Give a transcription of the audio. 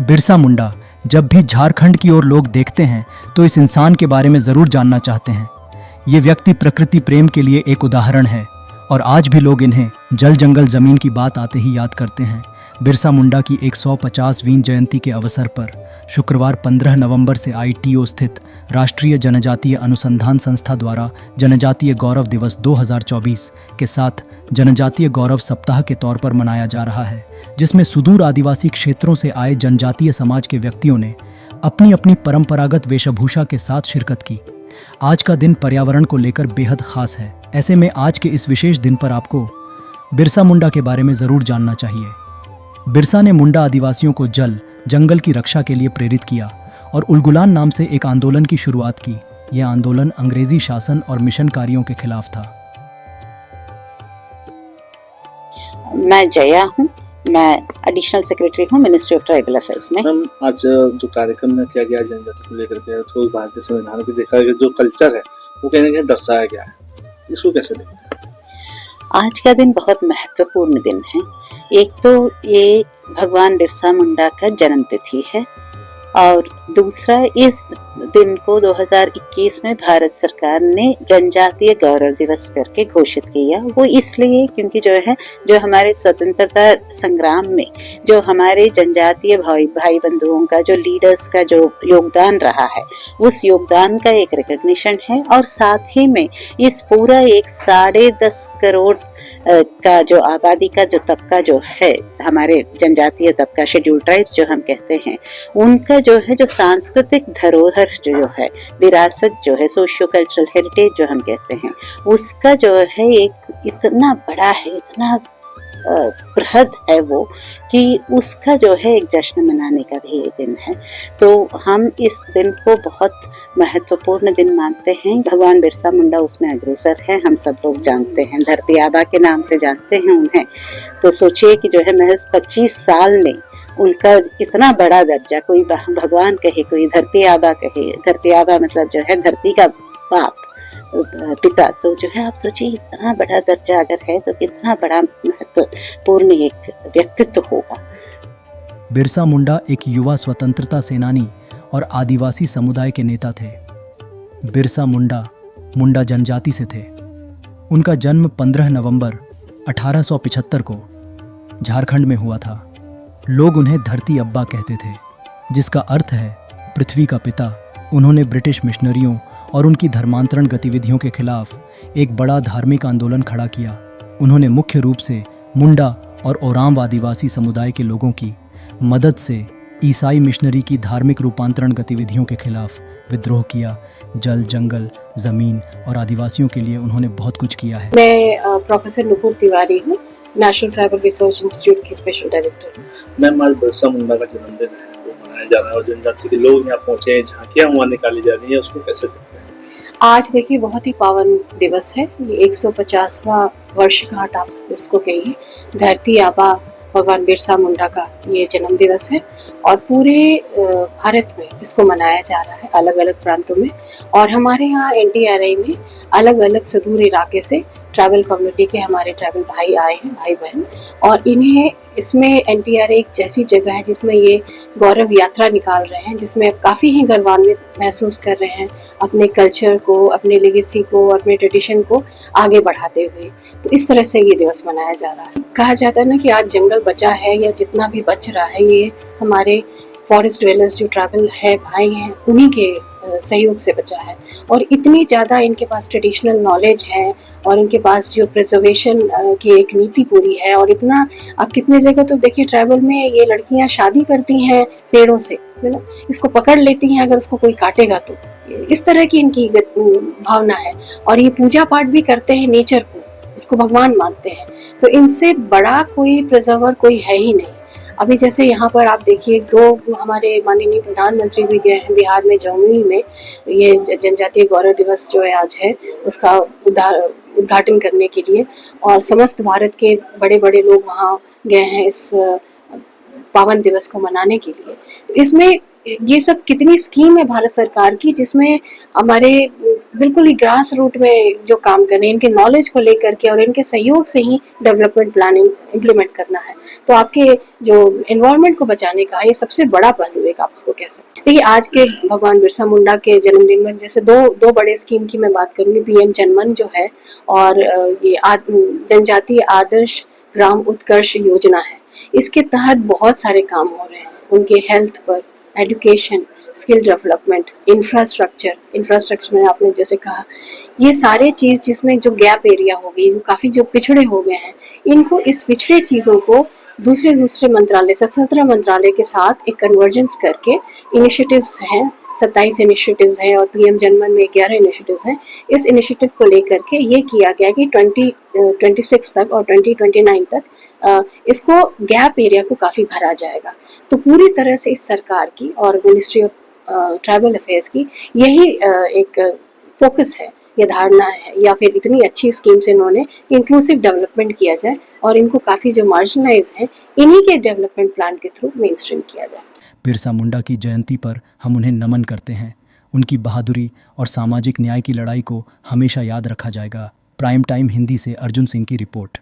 बिरसा मुंडा, जब भी झारखंड की ओर लोग देखते हैं तो इस इंसान के बारे में जरूर जानना चाहते हैं। ये व्यक्ति प्रकृति प्रेम के लिए एक उदाहरण है और आज भी लोग इन्हें जल जंगल जमीन की बात आते ही याद करते हैं। बिरसा मुंडा की 150वीं जयंती के अवसर पर शुक्रवार 15 नवंबर से ITO स्थित राष्ट्रीय जनजातीय अनुसंधान संस्था द्वारा जनजातीय गौरव दिवस 2024 के साथ जनजातीय गौरव सप्ताह के तौर पर मनाया जा रहा है, जिसमें सुदूर आदिवासी क्षेत्रों से आए जनजातीय समाज के व्यक्तियों ने अपनी अपनी परंपरागत वेशभूषा के साथ शिरकत की। आज का दिन पर्यावरण को लेकर बेहद खास है। ऐसे में आज के इस विशेष दिन पर आपको बिरसा मुंडा के बारे में जरूर जानना चाहिए। बिरसा ने मुंडा आदिवासियों को जल जंगल की रक्षा के लिए प्रेरित किया और उलगुलान नाम से एक आंदोलन की शुरुआत की। यह आंदोलन अंग्रेजी शासन और मिशनकारियों के खिलाफ था। मैं जया हूँ, मैं एडिशनल सेक्रेटरी हूँ मिनिस्ट्री ऑफ ट्राइबल अफेयर्स में। मैम, आज जो कार्यक्रम में किया गया जनजाति को लेकर के तो भारतीय संविधान में देखा गया जो कल्चर है वो कहीं ना कहीं दर्शाया गया है, इसको कैसे देखते हैं? आज का दिन बहुत महत्वपूर्ण दिन है। एक तो ये भगवान बिरसा मुंडा का जन्म तिथि है और दूसरा इस दिन को 2021 में भारत सरकार ने जनजातीय गौरव दिवस करके घोषित किया। वो इसलिए क्योंकि जो हमारे स्वतंत्रता संग्राम में जो हमारे जनजातीय भाई बंधुओं का जो लीडर्स का जो योगदान रहा है उस योगदान का एक रिकॉग्निशन है और साथ ही में इस पूरा एक 10.5 करोड़ का जो आबादी का जो तबका जो है हमारे जनजातीय तबका शेड्यूल ट्राइब्स जो हम कहते हैं उनका जो है जो सांस्कृतिक धरोहर जो है विरासत जो है सोशियो कल्चरल हेरिटेज जो हम कहते हैं उसका जो है एक इतना बड़ा है, इतना बृहद है वो कि उसका जो है एक जश्न मनाने का भी ये दिन है। तो हम इस दिन को बहुत महत्वपूर्ण दिन मानते हैं। भगवान बिरसा मुंडा उसमें अग्रसर है, हम सब लोग जानते हैं, धरती आबा के नाम से जानते हैं उन्हें। तो सोचिए कि जो है महज 25 साल में उनका इतना बड़ा दर्जा, कोई भगवान कहे कोई धरती आबा कहे, धरती आबा मतलब जो है धरती का बाप पिता, तो जो है आप सोचिए इतना बड़ा दर्जा अगर है तो कितना बड़ा महत्वपूर्ण एक व्यक्तित्व होगा। बिरसा मुंडा एक युवा स्वतंत्रता सेनानी और आदिवासी समुदाय के नेता थे। बिरसा मुंडा जनजाति से थे। उनका जन्म 15 नवंबर 1875 को झारखंड में हुआ था। लोग उन्हें धरती अब्बा कहते थे, जिसका अर्थ है पृथ्वी का पिता। उन्होंने ब्रिटिश मिशनरियों और उनकी धर्मांतरण गतिविधियों के खिलाफ एक बड़ा धार्मिक आंदोलन खड़ा किया। उन्होंने मुख्य रूप से मुंडा और ओराम आदिवासी समुदाय के लोगों की मदद से ईसाई मिशनरी की धार्मिक रूपांतरण गतिविधियों के खिलाफ विद्रोह किया। जल जंगल जमीन और आदिवासियों के लिए उन्होंने बहुत कुछ किया है। मैं प्रोफेसर नुपुर तिवारी हूँ, नेशनल ट्राइबल रिसर्च इंस्टीट्यूट की स्पेशल डायरेक्टर। मैम, आज बिरसा मुंडा का जन्मदिन है, वो मनाया जा रहा है और जनजाति के लोग यहाँ पहुंचे हैं, झांकियां वहाँ निकाली जा रही है, उसको कैसे देखते हैं? आज देखिए बहुत ही पावन दिवस है। ये 150वां वर्षगांठ आप इसको कहिए, धरती आबा भगवान बिरसा मुंडा का ये जन्म दिवस है और पूरे भारत में इसको मनाया जा रहा है अलग अलग प्रांतों में। और हमारे यहाँ NTRI में अलग अलग सुदूर इलाके से ट्राइबल कम्युनिटी के हमारे ट्राइबल भाई आए हैं, भाई बहन, और इन्हें इसमें NTRI एक जैसी जगह है जिसमें ये गौरव यात्रा निकाल रहे हैं, जिसमें काफ़ी ही गर्वान्वित महसूस कर रहे हैं अपने कल्चर को, अपने लेगेसी को, अपने ट्रेडिशन को आगे बढ़ाते हुए। तो इस तरह से ये दिवस मनाया जा रहा है। कहा जाता है ना कि आज जंगल बचा है या जितना भी बच रहा है ये हमारे फॉरेस्ट ड्वेलर्स जो ट्राइबल है भाई हैं उन्हीं के सहयोग से बचा है। और इतनी ज़्यादा इनके पास ट्रेडिशनल नॉलेज है और इनके पास जो प्रिजर्वेशन की एक नीति पूरी है। और इतना आप कितने जगह तो देखिए ट्राइबल में ये लड़कियां शादी करती हैं पेड़ों से, है ना, इसको पकड़ लेती हैं अगर उसको कोई काटेगा तो। इस तरह की इनकी भावना है और ये पूजा पाठ भी करते हैं नेचर को, इसको भगवान मानते हैं। तो इनसे बड़ा कोई प्रिजर्वर कोई है ही नहीं। अभी जैसे यहाँ पर आप देखिए 2 हमारे माननीय प्रधानमंत्री भी गए हैं बिहार में जमुई में, ये जनजातीय गौरव दिवस जो है आज है उसका उद्घाटन करने के लिए, और समस्त भारत के बड़े बड़े लोग वहाँ गए हैं इस पावन दिवस को मनाने के लिए। तो इसमें ये सब कितनी स्कीम है भारत सरकार की जिसमें हमारे बिल्कुल ही ग्रास रूट में जो काम करने, इनके नॉलेज को लेकर के और इनके सहयोग से ही डेवलपमेंट प्लानिंग इम्प्लीमेंट करना है। तो आपके जो एनवायरनमेंट को बचाने का ये सबसे बड़ा पहलू एक आप उसको कह सकते हैं। देखिए आज के भगवान बिरसा मुंडा के जन्मदिन में जैसे दो बड़े स्कीम की मैं बात करूंगी, पीएम जनमन जो है और ये जनजातीय आदर्श ग्राम उत्कर्ष योजना है। इसके तहत बहुत सारे काम हो रहे हैं उनके हेल्थ पर, एजुकेशन, स्किल डेवलपमेंट, इंफ्रास्ट्रक्चर में आपने जैसे कहा, ये सारे चीज जिसमें जो गैप एरिया हो गई, जो काफी जो पिछड़े हो गए हैं, इनको इस पिछड़े चीजों को दूसरे मंत्रालय, सशस्त्र मंत्रालय के साथ एक कन्वर्जेंस करके इनिशिएटिव्स हैं, 27 इनिशिएटिव्स हैं और पीएम जनमन में 11 इनिशिएटिव्स हैं। इस इनिशिएटिव को लेकर के ये किया गया कि 2026 तक और 2029 तक इसको गैप एरिया को काफी भरा जाएगा। तो पूरी तरह से इस सरकार की और मिनिस्ट्री ऑफ ट्राइबल अफेयर्स की यही एक फोकस है, ये धारणा है, या फिर इतनी अच्छी स्कीम से इन्होंने इंक्लूसिव डेवलपमेंट किया जाए और इनको काफी जो मार्जिनलाइज हैं इन्हीं के डेवलपमेंट प्लान के थ्रू मेन स्ट्रीम किया जाए। बिरसा मुंडा की जयंती पर हम उन्हें नमन करते हैं। उनकी बहादुरी और सामाजिक न्याय की लड़ाई को हमेशा याद रखा जाएगा। प्राइम टाइम हिंदी से अर्जुन सिंह की रिपोर्ट।